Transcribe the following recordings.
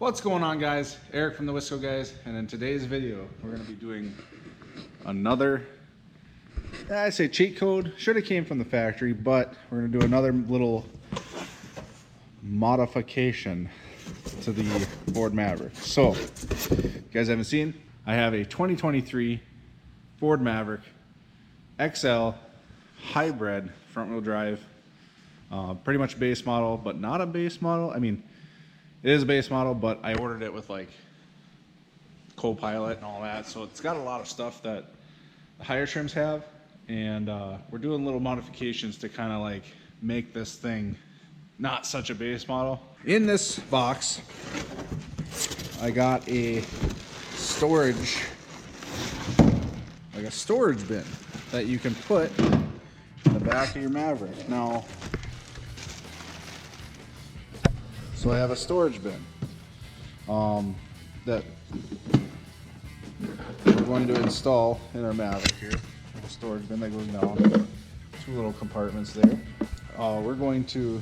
What's going on, guys? Eric from TheWiscoGuyz, and in today's video we're going to be doing another, I say cheat code, should have came from the factory, but we're going to do another little modification to the Ford Maverick. So, if you guys haven't seen, I have a 2023 Ford Maverick XL hybrid front wheel drive, pretty much base model, but not a base model. I mean, it is a base model, but I ordered it with like co-pilot and all that, so it's got a lot of stuff that the higher trims have, and we're doing little modifications to kind of like make this thing not such a base model. In this box, I got a storage bin that you can put in the back of your Maverick. Now, so I have a storage bin that we're going to install in our Maverick here. A storage bin that goes down, two little compartments there. We're going to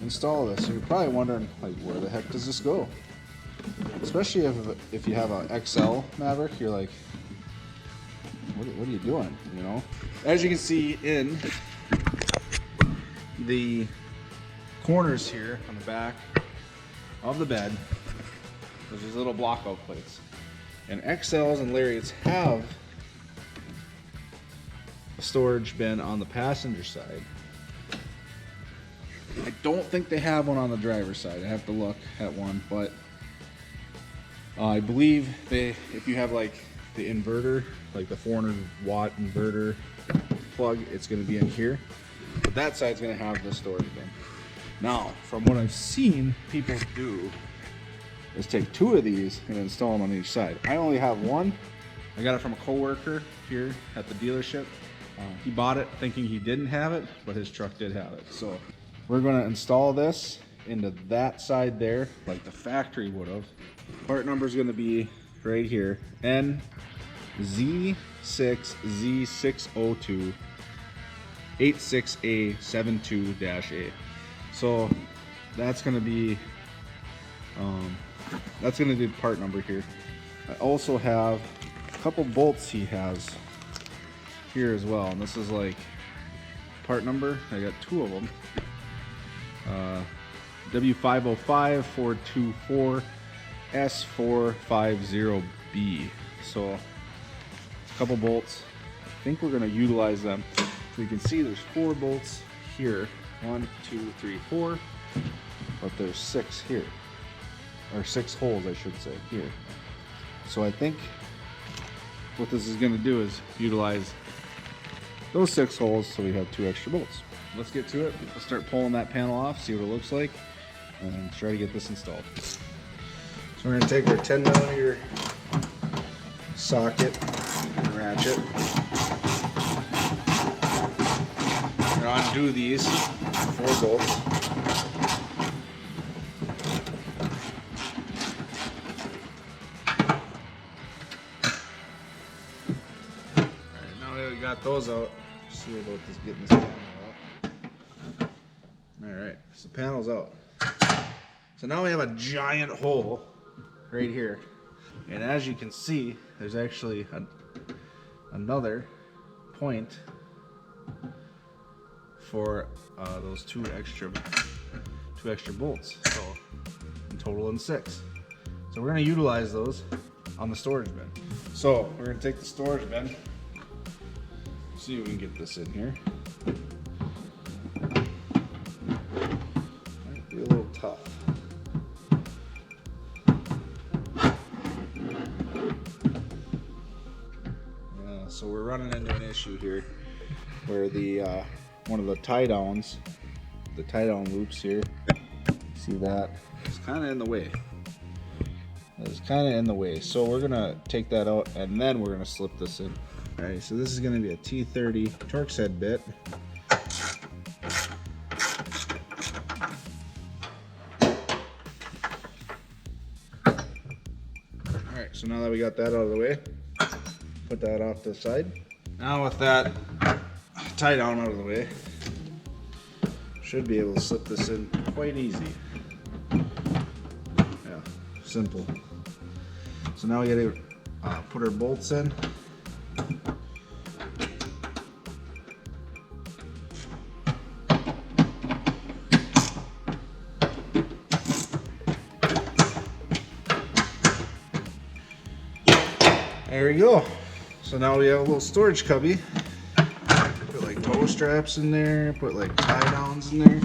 install this. So you're probably wondering, like, where the heck does this go? Especially if you have an XL Maverick, you're like, what are you doing? You know. As you can see in the corners here on the back of the bed, there's these little block-out plates, and XLs and Lariats have a storage bin on the passenger side. I don't think they have one on the driver's side. I have to look at one, but I believe if you have like the inverter, like the 400-watt inverter plug, it's going to be in here, but that side's going to have the storage bin. Now, from what I've seen people do is take two of these and install them on each side. I only have one. I got it from a coworker here at the dealership. He bought it thinking he didn't have it, but his truck did have it. So we're going to install this into that side there like the factory would have. Part number is going to be right here, NZ6Z602 86A72-A. So that's going to be the part number here. I also have a couple bolts he has here as well, and this is like part number. I got two of them. W505-424 S450B. So a couple bolts. I think we're going to utilize them. So you can see there's 4 bolts here. 1, 2, 3, 4. But there's 6 here. Or 6 holes, I should say, here. So I think what this is going to do is utilize those 6 holes so we have 2 extra bolts. Let's get to it. Let's start pulling that panel off, see what it looks like, and try to get this installed. So we're going to take our 10mm socket and ratchet. We're going to undo these 4 bolts. Alright, now that we got those out, let's see about this getting this panel out. Alright, so the panel's out. So now we have a giant hole right here. And as you can see, there's actually another point for those two extra bolts. So in total in 6. So we're going to utilize those on the storage bin. So we're going to take the storage bin. See if we can get this in here. Might be a little tough. So we're running into an issue here where the one of the tie down loops here, see that? It's kind of in the way. It's kind of in the way. So we're gonna take that out and then we're gonna slip this in. All right, so this is gonna be a T30 Torx head bit. All right, so now that we got that out of the way, put that off to the side. Now with that tie down out of the way, should be able to slip this in quite easy. Yeah, Simple. So now we gotta put our bolts in. There we go. So now we have a little storage cubby. Put like toe straps in there, put like tie downs in there.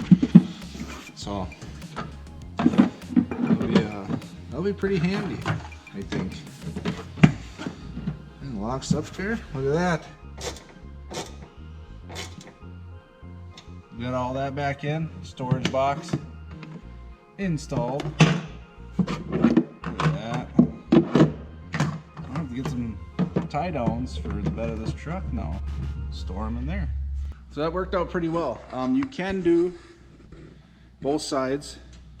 So that'll be pretty handy, I think. And locks up there. Look at that. Got all that back in. Storage box installed. Get some tie downs for the bed of this truck now. Store them in there. So that worked out pretty well. You can do both sides.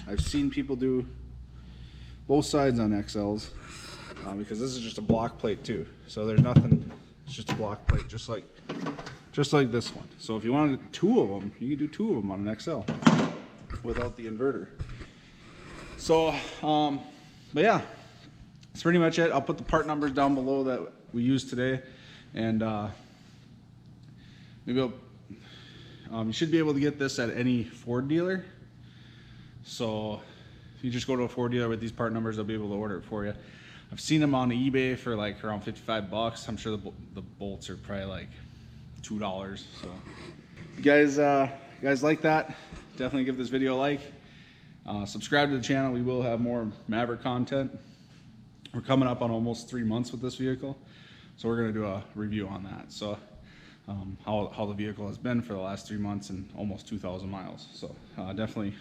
I've seen people do both sides on XLs because this is just a block plate too. So there's nothing. It's just a block plate, just like this one. So if you wanted two of them, you can do two of them on an XL without the inverter. So, but yeah. That's pretty much it. I'll put the part numbers down below that we used today, and maybe you should be able to get this at any Ford dealer. So if you just go to a Ford dealer with these part numbers, they'll be able to order it for you. I've seen them on eBay for like around 55 bucks. I'm sure the bolts are probably like $2. So if you guys like that, definitely give this video a like. Subscribe to the channel. We will have more Maverick content. We're coming up on almost 3 months with this vehicle, so we're going to do a review on that. So how the vehicle has been for the last 3 months and almost 2,000 miles. So definitely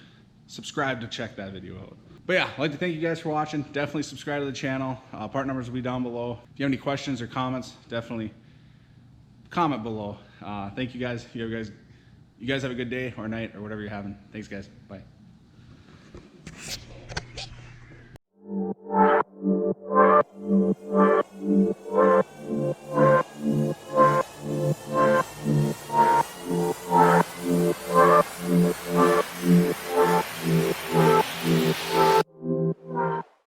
subscribe to check that video out. But yeah, I'd like to thank you guys for watching. Definitely subscribe to the channel. Part numbers will be down below. If you have any questions or comments, definitely comment below. Thank you guys. You guys have a good day or night or whatever you're having. Thanks guys. Bye.